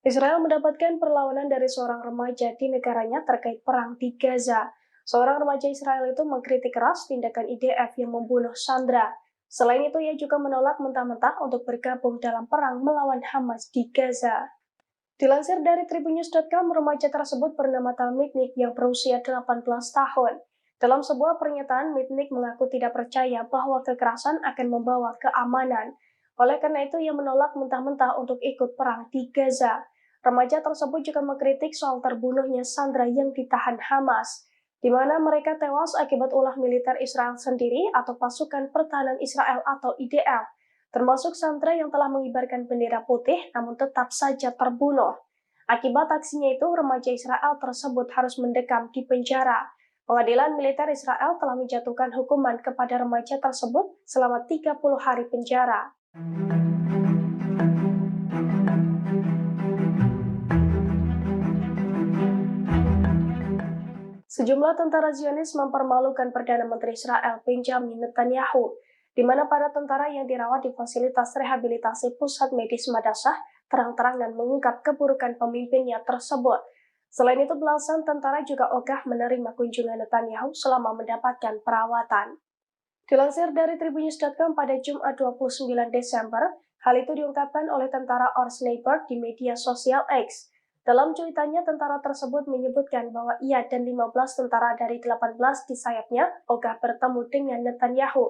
Israel mendapatkan perlawanan dari seorang remaja di negaranya terkait perang di Gaza. Seorang remaja Israel itu mengkritik keras tindakan IDF yang membunuh Sandra. Selain itu, ia juga menolak mentah-mentah untuk bergabung dalam perang melawan Hamas di Gaza. Dilansir dari tribunnews.com, remaja tersebut bernama Talmitnik yang berusia 18 tahun. Dalam sebuah pernyataan, Mitnik mengaku tidak percaya bahwa kekerasan akan membawa keamanan. Oleh karena itu, ia menolak mentah-mentah untuk ikut perang di Gaza. Remaja tersebut juga mengkritik soal terbunuhnya Sandra yang ditahan Hamas, di mana mereka tewas akibat ulah militer Israel sendiri atau pasukan pertahanan Israel atau IDF, termasuk Sandra yang telah mengibarkan bendera putih namun tetap saja terbunuh. Akibat aksinya itu, remaja Israel tersebut harus mendekam di penjara. Pengadilan militer Israel telah menjatuhkan hukuman kepada remaja tersebut selama 30 hari penjara. Sejumlah tentara Zionis mempermalukan Perdana Menteri Israel Benjamin Netanyahu, di mana para tentara yang dirawat di fasilitas rehabilitasi pusat medis Madasah terang-terangan mengungkap keburukan pemimpinnya tersebut. Selain itu, belasan tentara juga ogah menerima kunjungan Netanyahu selama mendapatkan perawatan. Dilansir dari tribunnews.com pada Jumat 29 Desember, hal itu diungkapkan oleh tentara Or Sniper di media sosial X. Dalam cuitannya, tentara tersebut menyebutkan bahwa ia dan 15 tentara dari 18 di sayapnya ogah bertemu dengan Netanyahu.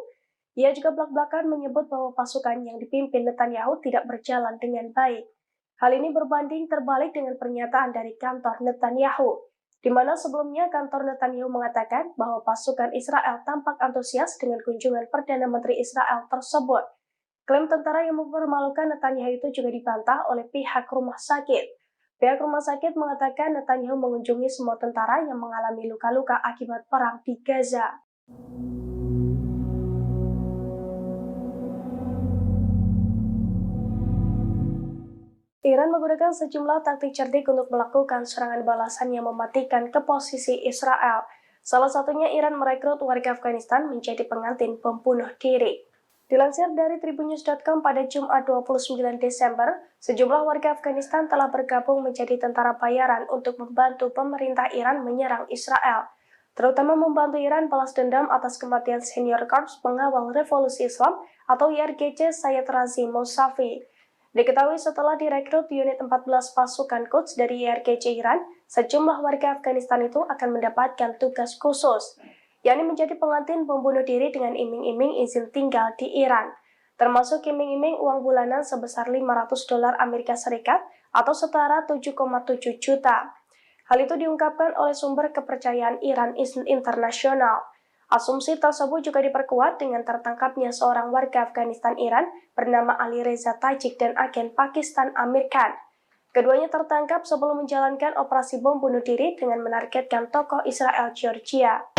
Ia juga belak-belakan menyebut bahwa pasukan yang dipimpin Netanyahu tidak berjalan dengan baik. Hal ini berbanding terbalik dengan pernyataan dari kantor Netanyahu, di mana sebelumnya kantor Netanyahu mengatakan bahwa pasukan Israel tampak antusias dengan kunjungan Perdana Menteri Israel tersebut. Klaim tentara yang mempermalukan Netanyahu itu juga dibantah oleh pihak rumah sakit. Pihak rumah sakit mengatakan Netanyahu mengunjungi semua tentara yang mengalami luka-luka akibat perang di Gaza. Iran menggunakan sejumlah taktik cerdik untuk melakukan serangan balasan yang mematikan ke posisi Israel. Salah satunya Iran merekrut warga Afghanistan menjadi pengantin pembunuh diri. Dilansir dari tribunnews.com pada Jumat 29 Desember, sejumlah warga Afghanistan telah bergabung menjadi tentara bayaran untuk membantu pemerintah Iran menyerang Israel, terutama membantu Iran balas dendam atas kematian senior korps pengawal revolusi Islam atau IRGC Sayyid Razi Mousavi. Diketahui setelah direkrut unit 14 pasukan Quds dari IRGC Iran, sejumlah warga Afghanistan itu akan mendapatkan tugas khusus, yakni menjadi pengantin pembunuh diri dengan iming-iming izin tinggal di Iran, termasuk iming-iming uang bulanan sebesar $500 Amerika Serikat atau setara 7,7 juta. Hal itu diungkapkan oleh sumber kepercayaan Iran Internasional. Asumsi tersebut juga diperkuat dengan tertangkapnya seorang warga Afghanistan Iran bernama Ali Reza Tajik dan agen Pakistan Amir Khan. Keduanya tertangkap sebelum menjalankan operasi bom bunuh diri dengan menargetkan tokoh Israel Georgia.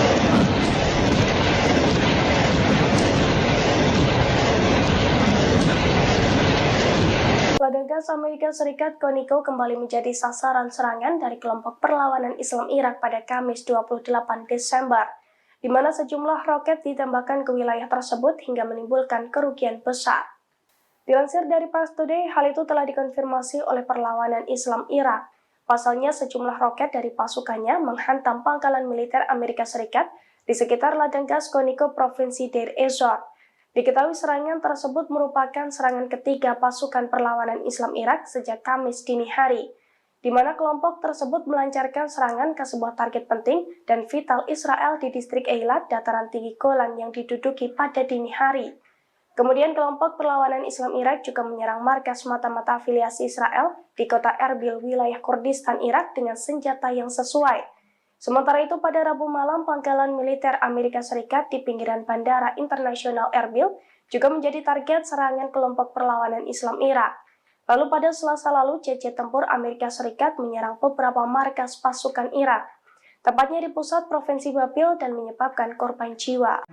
Ladang gas Amerika Serikat Conoco kembali menjadi sasaran serangan dari kelompok perlawanan Islam Irak pada Kamis 28 Desember, di mana sejumlah roket ditembakkan ke wilayah tersebut hingga menimbulkan kerugian besar. Dilansir dari Pars Today, hal itu telah dikonfirmasi oleh perlawanan Islam Irak. Pasalnya, sejumlah roket dari pasukannya menghantam pangkalan militer Amerika Serikat di sekitar ladang gas Conoco Provinsi Deir ez-Zor. Diketahui serangan tersebut merupakan serangan ketiga pasukan perlawanan Islam Irak sejak Kamis dini hari, di mana kelompok tersebut melancarkan serangan ke sebuah target penting dan vital Israel di distrik Eilat, dataran tinggi Golan yang diduduki pada dini hari. Kemudian kelompok perlawanan Islam Irak juga menyerang markas mata-mata afiliasi Israel di kota Erbil, wilayah Kurdistan Irak dengan senjata yang sesuai. Sementara itu pada Rabu malam, pangkalan militer Amerika Serikat di pinggiran Bandara Internasional Erbil juga menjadi target serangan kelompok perlawanan Islam Irak. Lalu pada Selasa lalu, JJ Tempur Amerika Serikat menyerang beberapa markas pasukan Irak, tepatnya di pusat Provinsi Babil dan menyebabkan korban jiwa.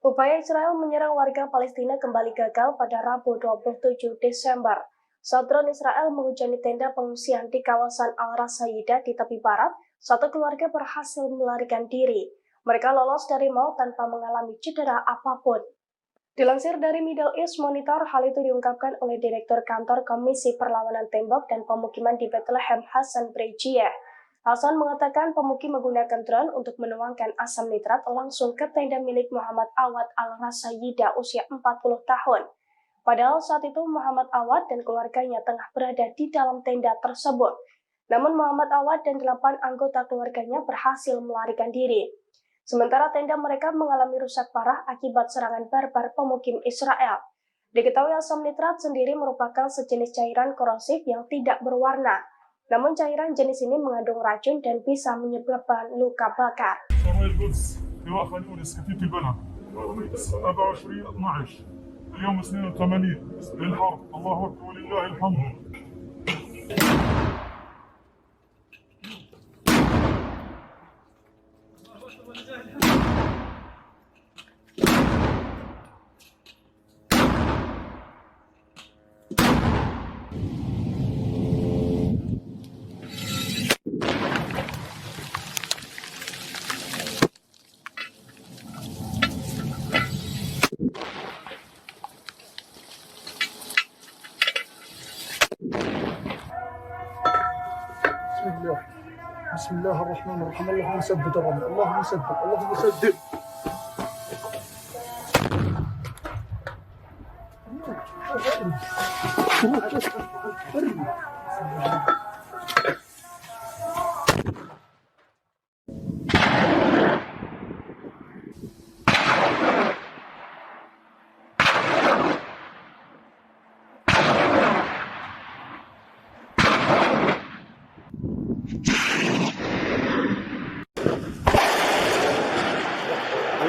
Upaya Israel menyerang warga Palestina kembali gagal pada Rabu 27 Desember. Saat drone Israel menghujani tenda pengungsian di kawasan Al-Rasayida di tepi barat, satu keluarga berhasil melarikan diri. Mereka lolos dari maut tanpa mengalami cedera apapun. Dilansir dari Middle East Monitor, hal itu diungkapkan oleh Direktur Kantor Komisi Perlawanan Tembok dan Pemukiman di Bethlehem, Hasan Brejia. Hasan mengatakan pemukim menggunakan drone untuk menuangkan asam nitrat langsung ke tenda milik Muhammad Awad Al-Rasayida usia 40 tahun. Padahal saat itu Muhammad Awad dan keluarganya tengah berada di dalam tenda tersebut. Namun Muhammad Awad dan 8 anggota keluarganya berhasil melarikan diri. Sementara tenda mereka mengalami rusak parah akibat serangan barbar pemukim Israel. Diketahui asam nitrat sendiri merupakan sejenis cairan korosif yang tidak berwarna. Namun cairan jenis ini mengandung racun dan bisa menyebabkan luka bakar. بسم الله الرحمن الرحيم اللهم سدد الرمي اللهم سدد اللهم سدد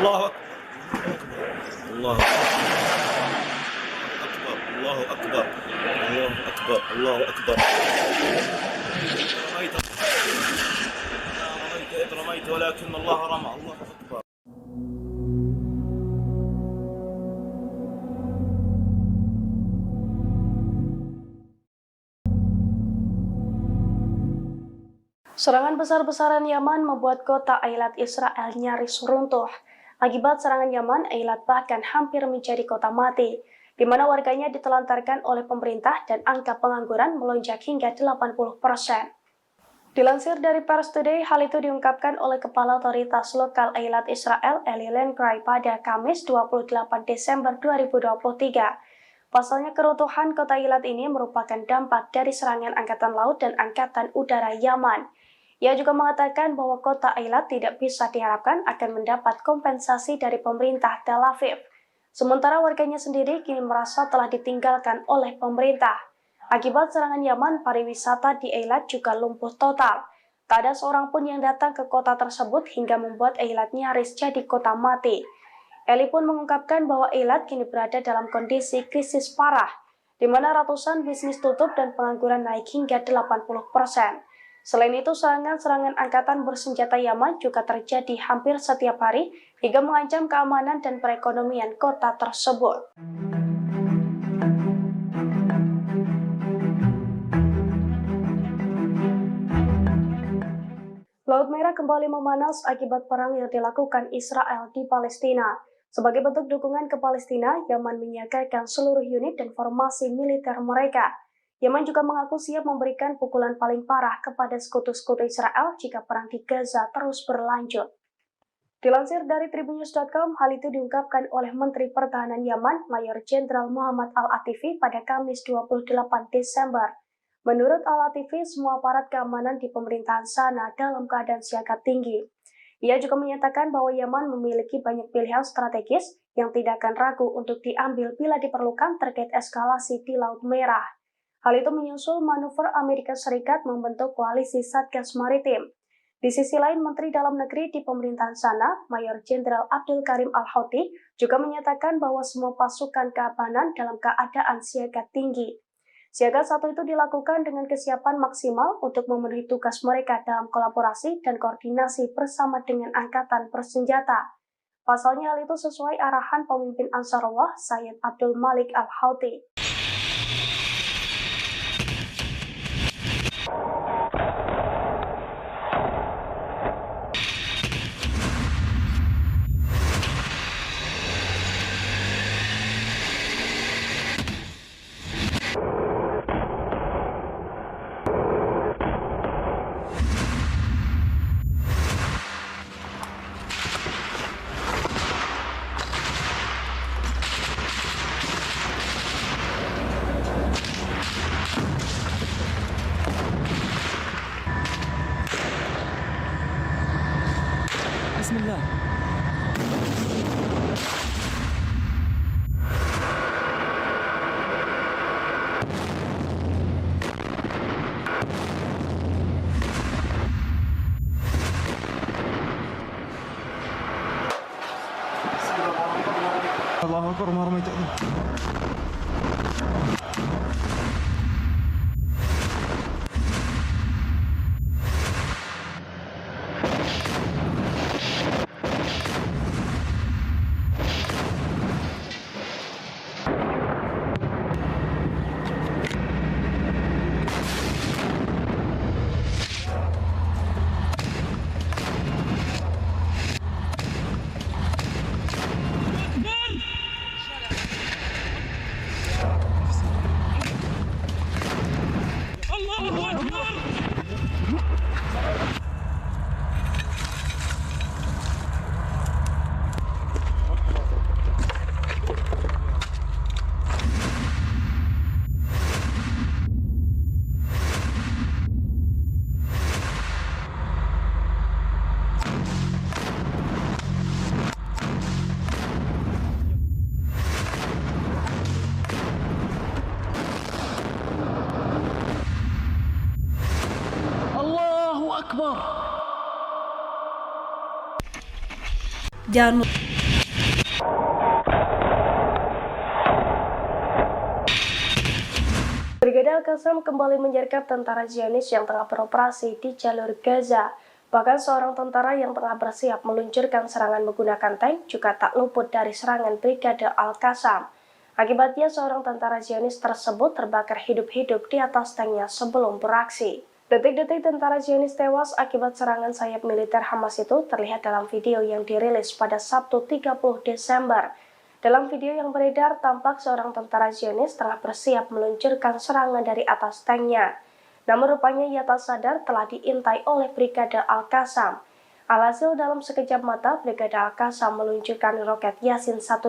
الله أكبر الله أكبر الله أكبر الله أكبر رميت إذ رميت ولكن الله رمى الله أكبر. Serangan besar-besaran Yaman membuat kota Eilat Israel nyaris runtuh. Akibat serangan Yaman, Eilat bahkan hampir menjadi kota mati, di mana warganya ditelantarkan oleh pemerintah dan angka pengangguran melonjak hingga 80%. Dilansir dari Pars Today, hal itu diungkapkan oleh Kepala Otoritas Lokal Eilat Israel, Eli Lenkrai, pada Kamis 28 Desember 2023. Pasalnya keruntuhan kota Eilat ini merupakan dampak dari serangan Angkatan Laut dan Angkatan Udara Yaman. Ia juga mengatakan bahwa kota Eilat tidak bisa diharapkan akan mendapat kompensasi dari pemerintah Tel Aviv. Sementara warganya sendiri kini merasa telah ditinggalkan oleh pemerintah. Akibat serangan Yaman, pariwisata di Eilat juga lumpuh total. Tak ada seorang pun yang datang ke kota tersebut hingga membuat Eilat nyaris jadi kota mati. Eli pun mengungkapkan bahwa Eilat kini berada dalam kondisi krisis parah, di mana ratusan bisnis tutup dan pengangguran naik hingga 80%. Selain itu, serangan-serangan angkatan bersenjata Yaman juga terjadi hampir setiap hari hingga mengancam keamanan dan perekonomian kota tersebut. Laut Merah kembali memanas akibat perang yang dilakukan Israel di Palestina. Sebagai bentuk dukungan ke Palestina, Yaman menyiagakan seluruh unit dan formasi militer mereka. Yaman juga mengaku siap memberikan pukulan paling parah kepada sekutu-sekutu Israel jika perang di Gaza terus berlanjut. Dilansir dari Tribunnews.com, hal itu diungkapkan oleh Menteri Pertahanan Yaman, Mayor Jenderal Muhammad Al-Atifi pada Kamis 28 Desember. Menurut Al-Atifi, semua aparat keamanan di pemerintahan sana dalam keadaan siaga tinggi. Ia juga menyatakan bahwa Yaman memiliki banyak pilihan strategis yang tidak akan ragu untuk diambil bila diperlukan terkait eskalasi di Laut Merah. Hal itu menyusul manuver Amerika Serikat membentuk koalisi Satgas Maritim. Di sisi lain, Menteri Dalam Negeri di pemerintahan sana, Mayor Jenderal Abdul Karim Al-Houthi, juga menyatakan bahwa semua pasukan keamanan dalam keadaan siaga tinggi. Siaga satu itu dilakukan dengan kesiapan maksimal untuk memenuhi tugas mereka dalam kolaborasi dan koordinasi bersama dengan angkatan bersenjata. Pasalnya hal itu sesuai arahan pemimpin Ansarullah, Sayyid Abdul Malik Al-Houthi. بسم الله. الله أكبر ما رميت. الله أكبر. Jangan Brigada Al-Qassam kembali menyergap tentara Zionis yang tengah beroperasi di jalur Gaza. Bahkan seorang tentara yang tengah bersiap meluncurkan serangan menggunakan tank juga tak luput dari serangan Brigada Al-Qassam. Akibatnya seorang tentara Zionis tersebut terbakar hidup-hidup di atas tanknya sebelum beraksi. Detik-detik tentara Zionis tewas akibat serangan sayap militer Hamas itu terlihat dalam video yang dirilis pada Sabtu 30 Desember. Dalam video yang beredar, tampak seorang tentara Zionis tengah bersiap meluncurkan serangan dari atas tanknya. Namun rupanya ia tak sadar telah diintai oleh Brigada Al-Qassam. Alhasil dalam sekejap mata, Brigada Al-Qassam meluncurkan roket Yasin 105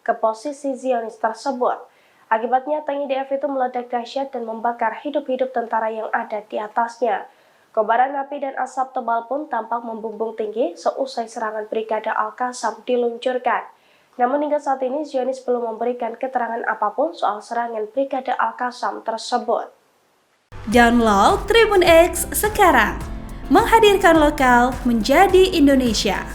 ke posisi Zionis tersebut. Akibatnya tank IDF itu meledak dahsyat dan membakar hidup-hidup tentara yang ada di atasnya. Kobaran api dan asap tebal pun tampak membumbung tinggi seusai serangan Brigada Al-Qassam diluncurkan. Namun hingga saat ini Zionis belum memberikan keterangan apapun soal serangan Brigada Al-Qassam tersebut. download Tribun X sekarang. Menghadirkan lokal menjadi Indonesia.